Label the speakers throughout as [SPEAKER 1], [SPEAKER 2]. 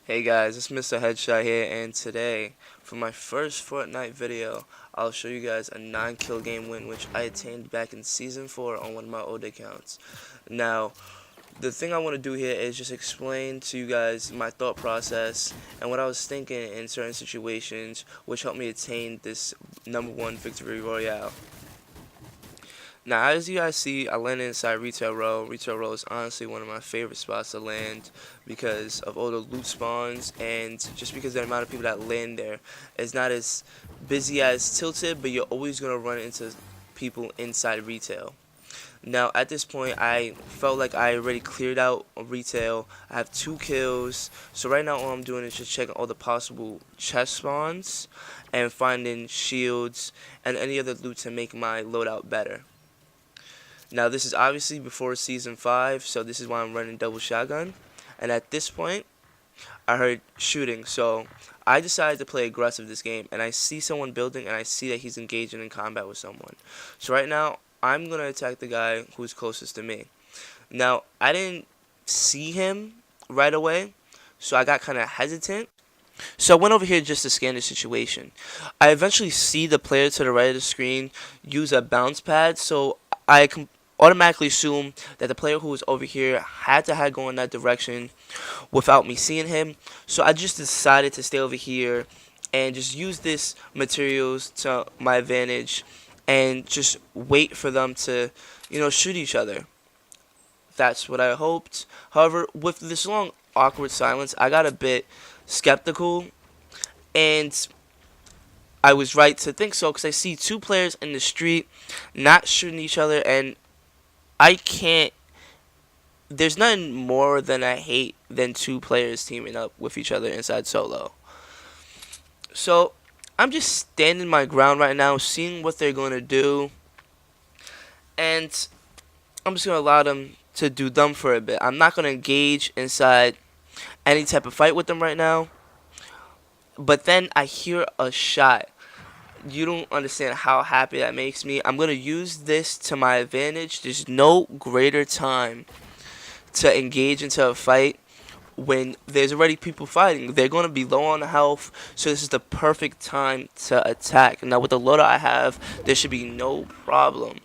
[SPEAKER 1] Hey guys, it's Mr. Headshot here, and today, for my first Fortnite video, I'll show you guys a 9-kill game win which I attained back in Season 4 on one of my old accounts. Now, the thing I want to do here is just explain to you guys my thought process and what I was thinking in certain situations which helped me attain this #1 victory royale. Now, as you guys see, I landed inside Retail Row. Retail Row is honestly one of my favorite spots to land because of all the loot spawns and just because the amount of people that land there is not as busy as Tilted, but you're always going to run into people inside retail. Now, at this point, I felt like I already cleared out retail. I have 2 kills. So right now, all I'm doing is just checking all the possible chest spawns and finding shields and any other loot to make my loadout better. Now, this is obviously before Season 5, so this is why I'm running double shotgun. And at this point, I heard shooting, so I decided to play aggressive this game. And I see someone building, and I see that he's engaging in combat with someone. So right now, I'm going to attack the guy who's closest to me. Now, I didn't see him right away, so I got kind of hesitant. So I went over here just to scan the situation. I eventually see the player to the right of the screen use a bounce pad, so I automatically assume that the player who was over here had to have gone that direction without me seeing him. So I just decided to stay over here and just use this materials to my advantage and just wait for them to, shoot each other. That's what I hoped. However, with this long awkward silence, I got a bit skeptical, and I was right to think so because I see 2 players in the street not shooting each other, and I can't. There's nothing more than I hate than 2 players teaming up with each other inside solo. So I'm just standing my ground right now, seeing what they're going to do, and I'm just going to allow them to do them for a bit. I'm not going to engage inside any type of fight with them right now. But then I hear a shot. You don't understand how happy that makes me. I'm going to use this to my advantage. There's no greater time to engage into a fight when there's already people fighting. They're going to be low on health, so this is the perfect time to attack. Now, with the loadout I have, there should be no problem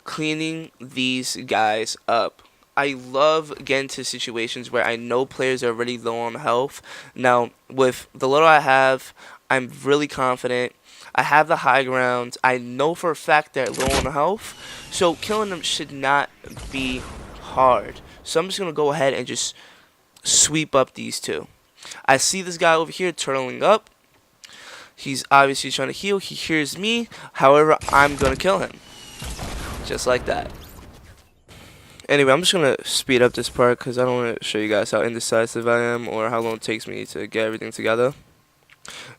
[SPEAKER 1] cleaning these guys up. I love getting to situations where I know players are already low on health. Now, with the loadout I have, I'm really confident. I have the high ground. I know for a fact they're low on health, so killing them should not be hard. So I'm just going to go ahead and just sweep up these 2. I see this guy over here turtling up. He's obviously trying to heal. He hears me. However, I'm going to kill him. Just like that. Anyway, I'm just going to speed up this part because I don't want to show you guys how indecisive I am or how long it takes me to get everything together.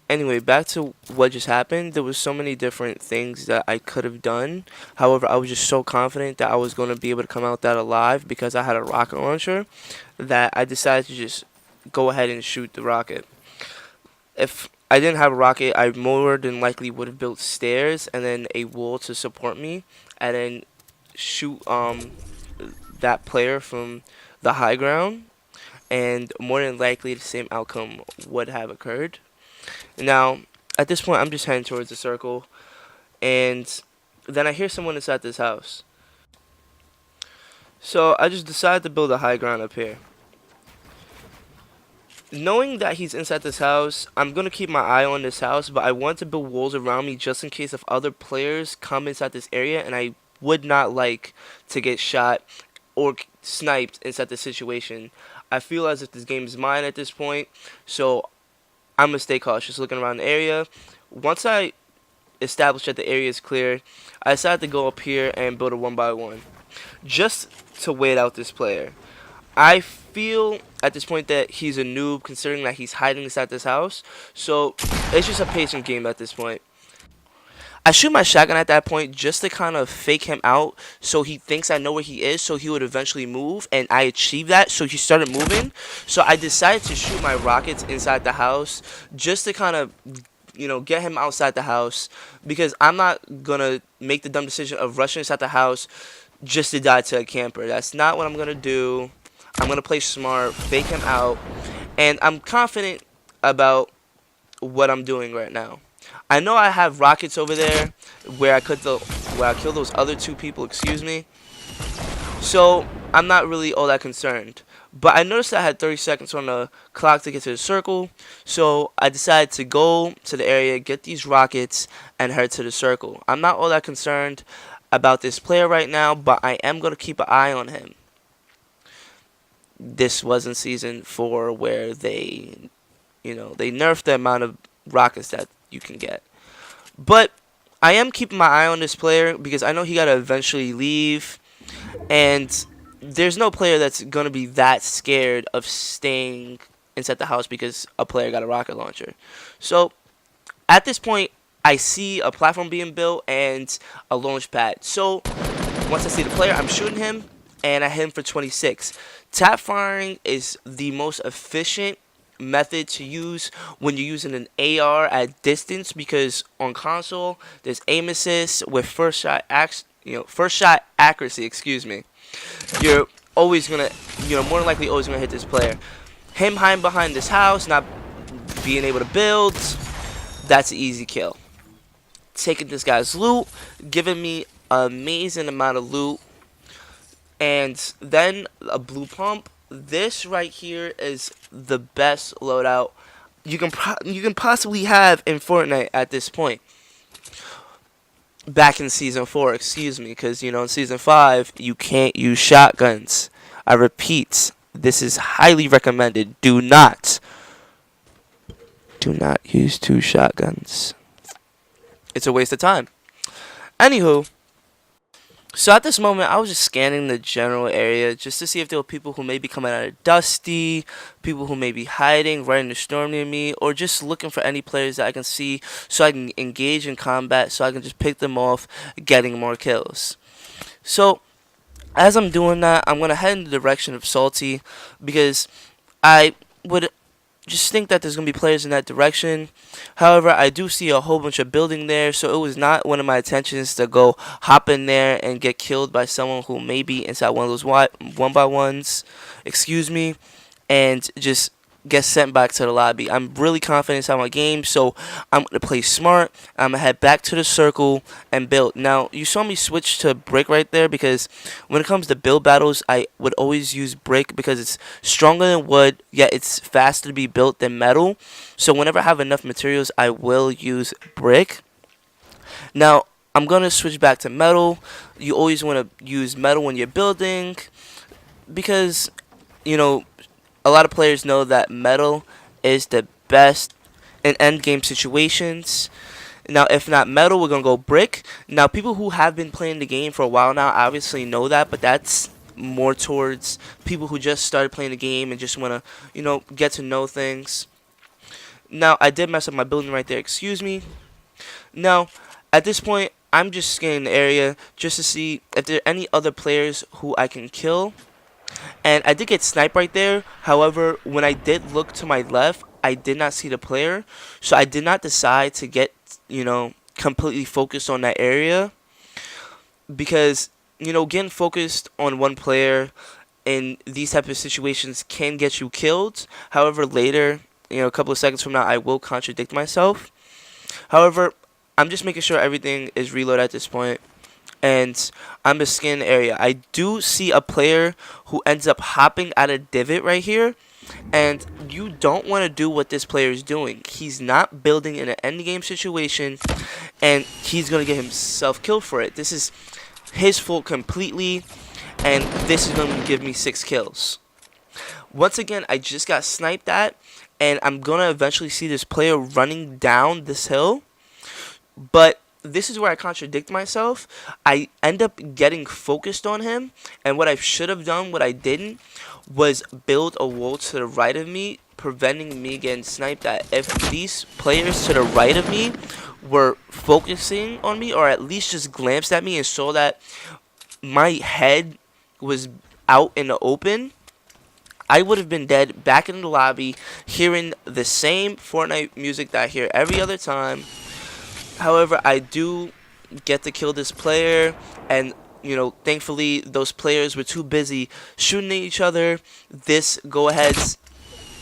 [SPEAKER 1] Anyway, back to what just happened. There was so many different things that I could have done. However, I was just so confident that I was going to be able to come out that alive because I had a rocket launcher that I decided to just go ahead and shoot the rocket. If I didn't have a rocket, I more than likely would have built stairs and then a wall to support me and then shoot that player from the high ground, and more than likely the same outcome would have occurred. Now, at this point, I'm just heading towards the circle, and then I hear someone inside this house. So I just decided to build a high ground up here. Knowing that he's inside this house, I'm going to keep my eye on this house, but I want to build walls around me just in case if other players come inside this area, and I would not like to get shot or sniped inside this situation. I feel as if this game is mine at this point, so I'm going to stay cautious looking around the area. Once I establish that the area is clear, I decided to go up here and build a 1x1 just to wait out this player. I feel at this point that he's a noob considering that he's hiding inside this house, so it's just a patient game at this point. I shoot my shotgun at that point just to kind of fake him out so he thinks I know where he is, so he would eventually move, and I achieved that, so he started moving. So I decided to shoot my rockets inside the house just to kind of, get him outside the house, because I'm not going to make the dumb decision of rushing inside the house just to die to a camper. That's not what I'm going to do. I'm going to play smart, fake him out, and I'm confident about what I'm doing right now. I know I have rockets over there where I killed those other two people, excuse me. So I'm not really all that concerned. But I noticed I had 30 seconds on the clock to get to the circle, so I decided to go to the area, get these rockets, and head to the circle. I'm not all that concerned about this player right now, but I am going to keep an eye on him. This wasn't season 4 where they nerfed the amount of rockets that you can get. But I am keeping my eye on this player because I know he got to eventually leave. And there's no player that's going to be that scared of staying inside the house because a player got a rocket launcher. So at this point, I see a platform being built and a launch pad. So once I see the player, I'm shooting him, and I hit him for 26. Tap firing is the most efficient method to use when you're using an AR at distance, because on console there's aim assist with first shot accuracy, excuse me. You're always gonna, more than likely always gonna hit this player. Him hiding behind this house, not being able to build, that's an easy kill. Taking this guy's loot, giving me an amazing amount of loot, and then a blue pump. This right here is the best loadout you can possibly have in Fortnite at this point. Back in season 4, excuse me, because in season 5 you can't use shotguns. I repeat, this is highly recommended. Do not use 2 shotguns. It's a waste of time. Anywho, so at this moment, I was just scanning the general area just to see if there were people who may be coming out of Dusty, people who may be hiding right in the storm near me, or just looking for any players that I can see so I can engage in combat, so I can just pick them off, getting more kills. So as I'm doing that, I'm going to head in the direction of Salty, because I would just think that there's going to be players in that direction. However, I do see a whole bunch of building there, so it was not one of my intentions to go hop in there and get killed by someone who may be inside one of those 1x1s, excuse me, and just get sent back to the lobby. I'm really confident inside my game, so I'm going to play smart. I'm going to head back to the circle and build. Now, you saw me switch to brick right there because when it comes to build battles, I would always use brick because it's stronger than wood, yet it's faster to be built than metal. So whenever I have enough materials, I will use brick. Now, I'm going to switch back to metal. You always want to use metal when you're building because, a lot of players know that metal is the best in end game situations. Now, if not metal, we're going to go brick. Now, people who have been playing the game for a while now obviously know that, but that's more towards people who just started playing the game and just want to, get to know things. Now, I did mess up my building right there, excuse me. Now, at this point, I'm just scanning the area just to see if there are any other players who I can kill. And I did get sniped right there. However, when I did look to my left, I did not see the player. So I did not decide to get, completely focused on that area. Because, getting focused on one player in these type of situations can get you killed. However, later, a couple of seconds from now, I will contradict myself. However, I'm just making sure everything is reloaded at this point. And I'm just scanning the area. I do see a player who ends up hopping out of divot right here. And you don't want to do what this player is doing. He's not building in an endgame situation. And he's going to get himself killed for it. This is his fault completely. And this is going to give me 6 kills. Once again, I just got sniped at. And I'm going to eventually see this player running down this hill. But this is where I contradict myself. I end up getting focused on him, and what I should have done, what I didn't, was build a wall to the right of me, preventing me getting sniped at. If these players to the right of me were focusing on me, or at least just glanced at me and saw that my head was out in the open, I would have been dead back in the lobby, hearing the same Fortnite music that I hear every other time. However, I do get to kill this player, and thankfully those players were too busy shooting at each other. This go ahead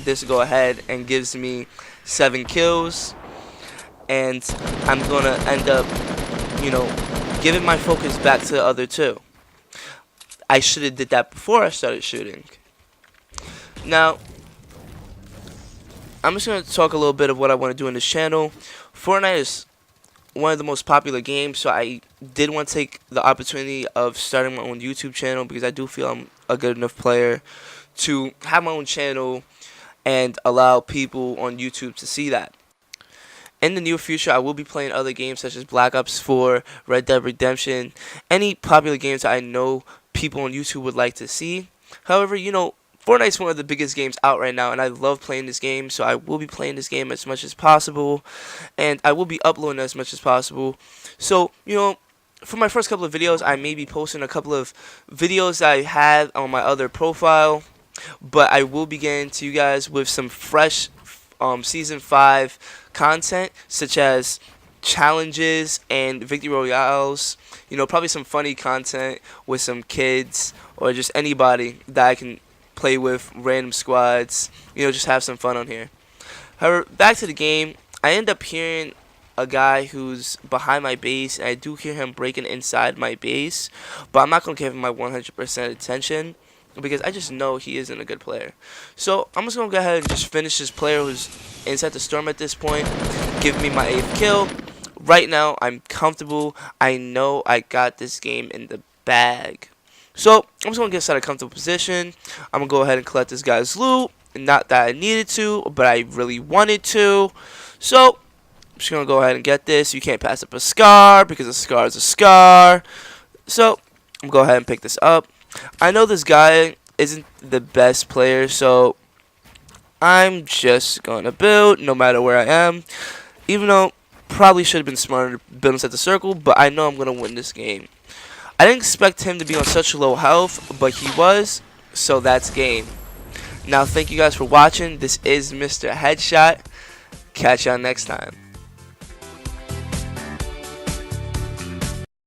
[SPEAKER 1] this go ahead and gives me 7 kills, and I'm gonna end up, you know, giving my focus back to the other two. I should have did that before I started shooting. Now, I'm just gonna talk a little bit of what I want to do in this channel. Fortnite is one of the most popular games, so I did want to take the opportunity of starting my own YouTube channel because I do feel I'm a good enough player to have my own channel and allow people on YouTube to see that. In the near future, I will be playing other games such as Black Ops 4, Red Dead Redemption, any popular games that I know people on YouTube would like to see. However, you know, Fortnite's one of the biggest games out right now, and I love playing this game, so I will be playing this game as much as possible, and I will be uploading as much as possible. So, you know, for my first couple of videos, I may be posting a couple of videos that I had on my other profile, but I will be getting to you guys with some fresh Season 5 content, such as challenges and victory royales. You know, probably some funny content with some kids or just anybody that I can play with, random squads, you know, just have some fun on here. However, back to the game, I end up hearing a guy who's behind my base, and I do hear him breaking inside my base, but I'm not going to give him my 100% attention because I just know he isn't a good player. So I'm just going to go ahead and just finish this player who's inside the storm at this point, give me my 8th kill. Right now, I'm comfortable. I know I got this game in the bag. So I'm just going to get inside a comfortable position. I'm going to go ahead and collect this guy's loot. Not that I needed to, but I really wanted to. So I'm just going to go ahead and get this. You can't pass up a scar because a scar is a scar. So I'm going to go ahead and pick this up. I know this guy isn't the best player, so I'm just going to build no matter where I am. Even though probably should have been smarter to build inside the circle, but I know I'm going to win this game. I didn't expect him to be on such low health, but he was, so that's game. Now, thank you guys for watching. This is Mr. Headshot. Catch y'all next time.